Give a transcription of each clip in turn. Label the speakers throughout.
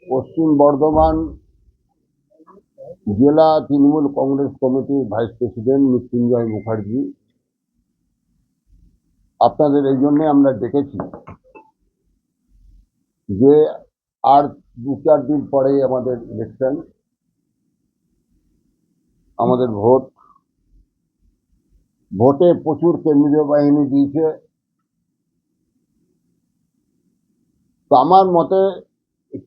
Speaker 1: পশ্চিম বর্ধমান জেলা তৃণমূল কংগ্রেস কমিটির vice president Mrityunjay Mukherjee. আপনাদের এই জন্য আমরা ডেকেছি যে আর 2-4 দিন পরেই আমাদের ইলেকশন, আমাদের ভোটে প্রচুর কেন্দ্রীয় বাহিনী দিয়েছে। তো আমার মতে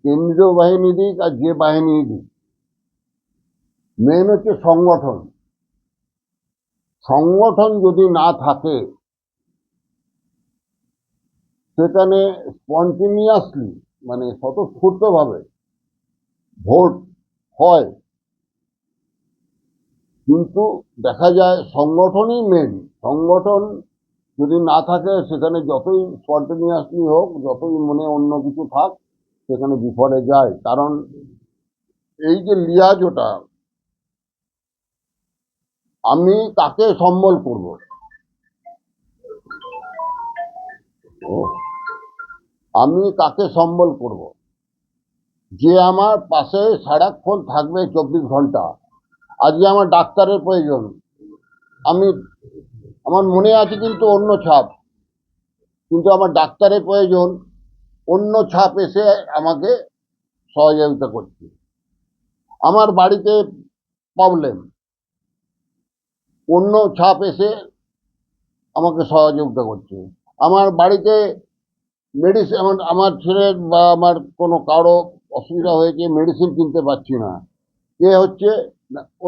Speaker 1: কেন্দ্রীয় বাহিনী দিক আর যে বাহিনী দিক, মেন হচ্ছে সংগঠন যদি না থাকে সেখানে স্পন্টেনিয়াসলি মানে স্বতঃস্ফূর্তভাবে ভোট হয়, কিন্তু দেখা যায় সংগঠনই মেন। সংগঠন যদি না থাকে সেখানে যতই স্পন্টেনিয়াসলি হোক, যতই মনে অন্য কিছু থাক, সেখানে বিফলে যায়। কারণ এই যে লিয়াজোটা, আমি কাকে সম্বল করব, যে আমার পাশে সারাক্ষণ থাকবে 24 ঘন্টা। আজকে আমার ডাক্তারের প্রয়োজন, আমার মনে আছে কিন্তু অন্য ছাপ, কিন্তু আমার ডাক্তারের প্রয়োজন, অন্য ছাপ এসে আমাকে সহযোগিতা করছে। আমার বাড়িতে প্রবলেম, অন্য ছাপ এসে আমাকে সহযোগিতা করছে। আমার বাড়িতে মেডিসিন, আমার ছেলের বা আমার কোনো কারো অসুবিধা হয়েছে, মেডিসিন কিনতে পারছি না, কে হচ্ছে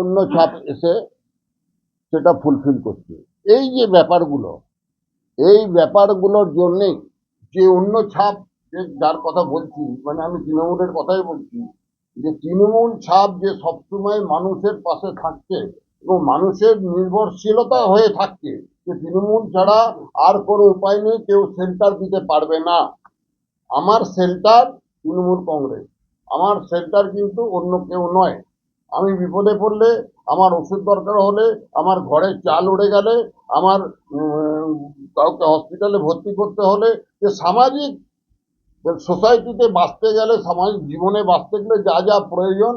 Speaker 1: অন্য ছাপ এসে সেটা ফুলফিল করছে। এই যে ব্যাপারগুলোর জন্যেই যে অন্য ছাপ, যার কথা বলছি, মানে আমি তৃণমূলের কথাই বলছি, যে তৃণমূল ছাপ যে সবসময় মানুষের পাশে থাকছে এবং মানুষের নির্ভরশীলতা হয়ে থাকছে, যে তৃণমূল ছাড়া আর কোনো উপায় নেই, কেউ শেল্টার দিতে পারবে না। আমার শেল্টার তৃণমূল কংগ্রেস, আমার শেল্টার কিন্তু অন্য কেউ নয়। আমি বিপদে পড়লে, আমার ওষুধ দরকার হলে, আমার ঘরে চাল উড়ে গেলে, আমার কাউকে হসপিটালে ভর্তি করতে হলে, যে সামাজিক সোসাইটিতে বাঁচতে গেলে, সামাজিক জীবনে বাঁচতে গেলে যা যা প্রয়োজন,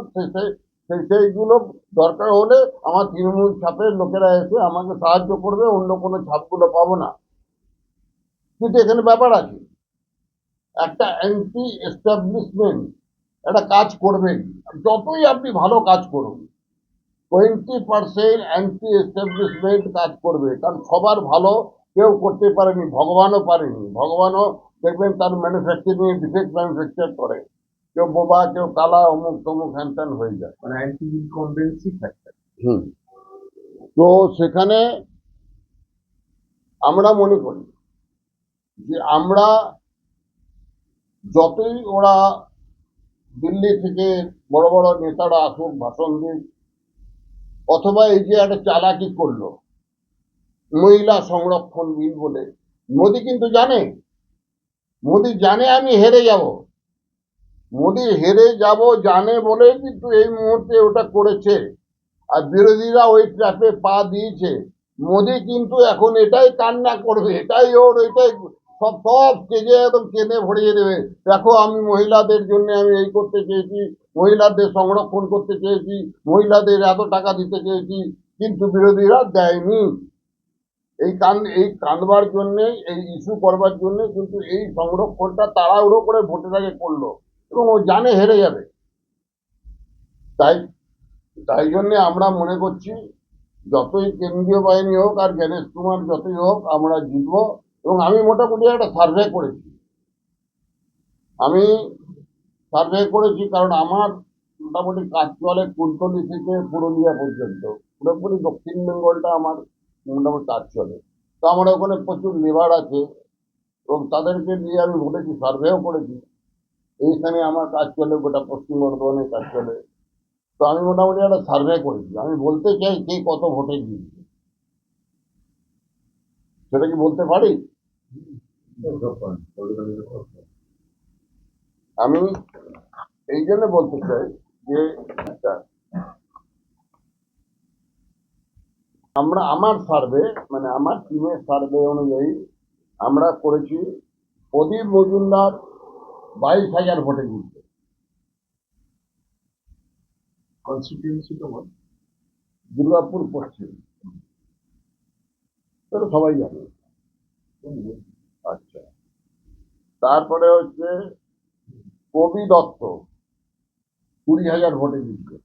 Speaker 1: সেইগুলো দরকার হলে আমার তৃণমূল ছাপের লোকেরা এসে আমাকে সাহায্য করবে, অন্য কোনো ছাপগুলো পাবো না। কিন্তু এখানে ব্যাপার আছে, একটা অ্যান্টি এস্টাবলিশমেন্ট একটা কাজ করবেই। যতই আপনি ভালো কাজ করুন, 20% অ্যান্টি এস্টাবলিশমেন্ট কাজ করবে। কারণ সবার ভালো কেউ করতে পারেনি, ভগবানও পারেনি। ভগবানও দেখবেন তার ম্যানুফ্যাকচারিং ডিফেক্ট ম্যানুফ্যাকচার করে, কেউ বোবা, কেউ কালা, অমুক তমুক হ্যান হয়ে যায়, মানে অ্যান্টি ইনকমবেন্সি ফ্যাক্টর। তো সেখানে আমরা মনে করি যে আমরা যতই ওরা দিল্লি থেকে বড় বড় নেতারা আসুক, ভাষণ দিক, অথবা এই যে একটা চালাকি করলো মহিলা সংরক্ষণ বিল বলে, মোদি কিন্তু জানে আমি হেরে যাব, জানে বলে কিন্তু এই মুহূর্তে ওটা করেছে। আর বিরোধীরা ওই ট্র্যাপে পা দিয়েছে। মোদি কিন্তু এখন এটাই কান্না করবে, এটাই সব স্টেজে একদম কেঁদে ভরিয়ে দেবে। দেখো, আমি মহিলাদের জন্য আমি এই করতে চেয়েছি, মহিলাদের সংরক্ষণ করতে চেয়েছি, মহিলাদের এত টাকা দিতে চেয়েছি, কিন্তু বিরোধীরা দেয়নি। এই কাঁদবার জন্য, এই ইস্যু করবার জন্য কিন্তু এই সংরক্ষণটা তাড়াহুড়ো করে ভোটের আগে করলো, এবং ও জানে হেরে যাবে। তাই জন্য আমরা মনে করছি যতই কেন্দ্রীয় বাহিনী হোক আর জ্ঞানেশ কুমার যতই হোক, আমরা জিতবো। এবং আমি মোটামুটি একটা সার্ভে করেছি, কারণ আমার মোটামুটি কাজ চলে কুলতলি থেকে পুরুলিয়া পর্যন্ত, পুরোপুরি দক্ষিণ বেঙ্গলটা আমার মোটামুটি কাজ চলে। তো আমার ওখানে প্রচুর লেবার আছে এবং তাদেরকে নিয়ে আমি বলেছি, সার্ভেও করেছি। এইখানে আমার কাজ চলে, গোটা পশ্চিম বর্ধমানে কাজ চলে। তো আমি মোটামুটি একটা সার্ভে করেছি। আমি বলতে চাই কে কত ভোটে জিতবে, সেটা কি বলতে পারি? আমি এই জন্য বলতে চাই যে আমার সার্ভে, মানে আমার টিমের সার্ভে অনুযায়ী আমরা করেছি প্রদীপ মজুমদার 22,000 ভোটে জিতবে।
Speaker 2: কনস্টিটিউয়েন্সিটা বল।
Speaker 1: দুর্গাপুর পশ্চিম, এটা সবাই জানে। আচ্ছা, তারপরে হচ্ছে কবি দত্ত 20,000 ভোটে জিতবে।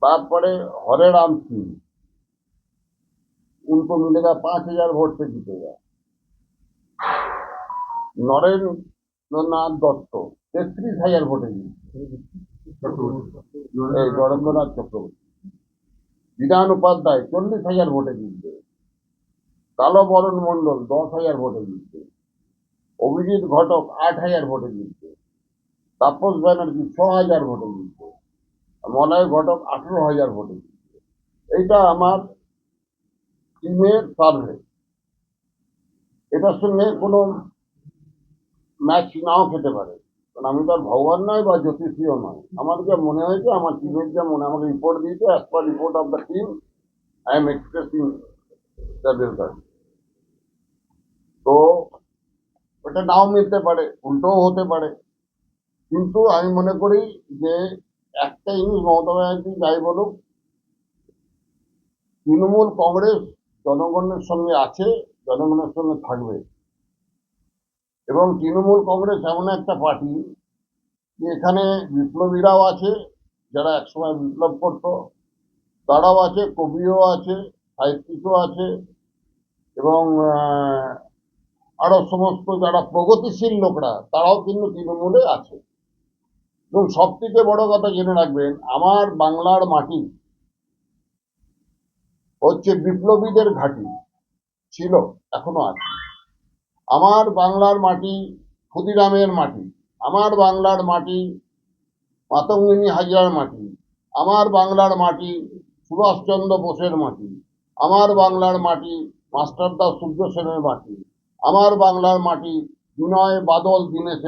Speaker 1: তারপরে हरे राम सिंह, उनको मिलेगा 5,000 वोट से जीतेगा। नरेंद्र नाथ दत्त 33,000 ভোটে জিতবে। এই নরেন্দ্রনাথ চক্রবর্তী। বিধান উপাধ্যায় 40,000 ভোটে জিতবে। কালো বরণ মন্ডল 10,000 ভোটে জিতবে। অভিজিৎ ঘটক 8,000 ভোটে জিতবে। তাপস ব্যানার্জি 6,000 ভোটে জিতবে। মলয় ঘটক 18,000 ভোটে জিতবে। এইটা আমার টিমের সার্ভে। এটার সঙ্গে কোনো ম্যাচ নাও খেতে পারে, কারণ আমি তো আর ভগবান নয় বা জ্যোতিষীও নয়। আমার যা মনে হয়েছে, আমার টিমের যা মনে, আমাকে রিপোর্ট দিয়েছে, as per report of the team I am expressing the result. তো ওটা নাও মিলতে পারে, উল্টোও হতে পারে, কিন্তু আমি মনে করি যে একটা জিনিস মমতা ব্যানার্জি যাই বলুক, তৃণমূল কংগ্রেস জনগণের সঙ্গে আছে, জনগণের সঙ্গে থাকবে। এবং তৃণমূল কংগ্রেস এমন একটা পার্টি যে এখানে বিপ্লবীরাও আছে, যারা একসময় বিপ্লব করতো, তারাও আছে, কবিও আছে, সাহিত্যিকও আছে, এবং আরো সমস্ত যারা প্রগতিশীল লোকরা তারাও কিন্তু তৃণমূলে আছে। এবং সব থেকে বড় কথা জেনে রাখবেন, আমার বাংলার মাটি হচ্ছে বিপ্লবীদের ঘাঁটি, ছিল, এখনো আছে। আমার বাংলার মাটি ক্ষুদিরামের মাটি, আমার বাংলার মাটি মাতঙ্গিনী হাজরার মাটি, আমার বাংলার মাটি সুভাষচন্দ্র বোসের মাটি, আমার বাংলার মাটি মাস্টারদা সূর্য সেনের মাটি, আমার বাংলার মাটি বিনয় বাদল দীনেশ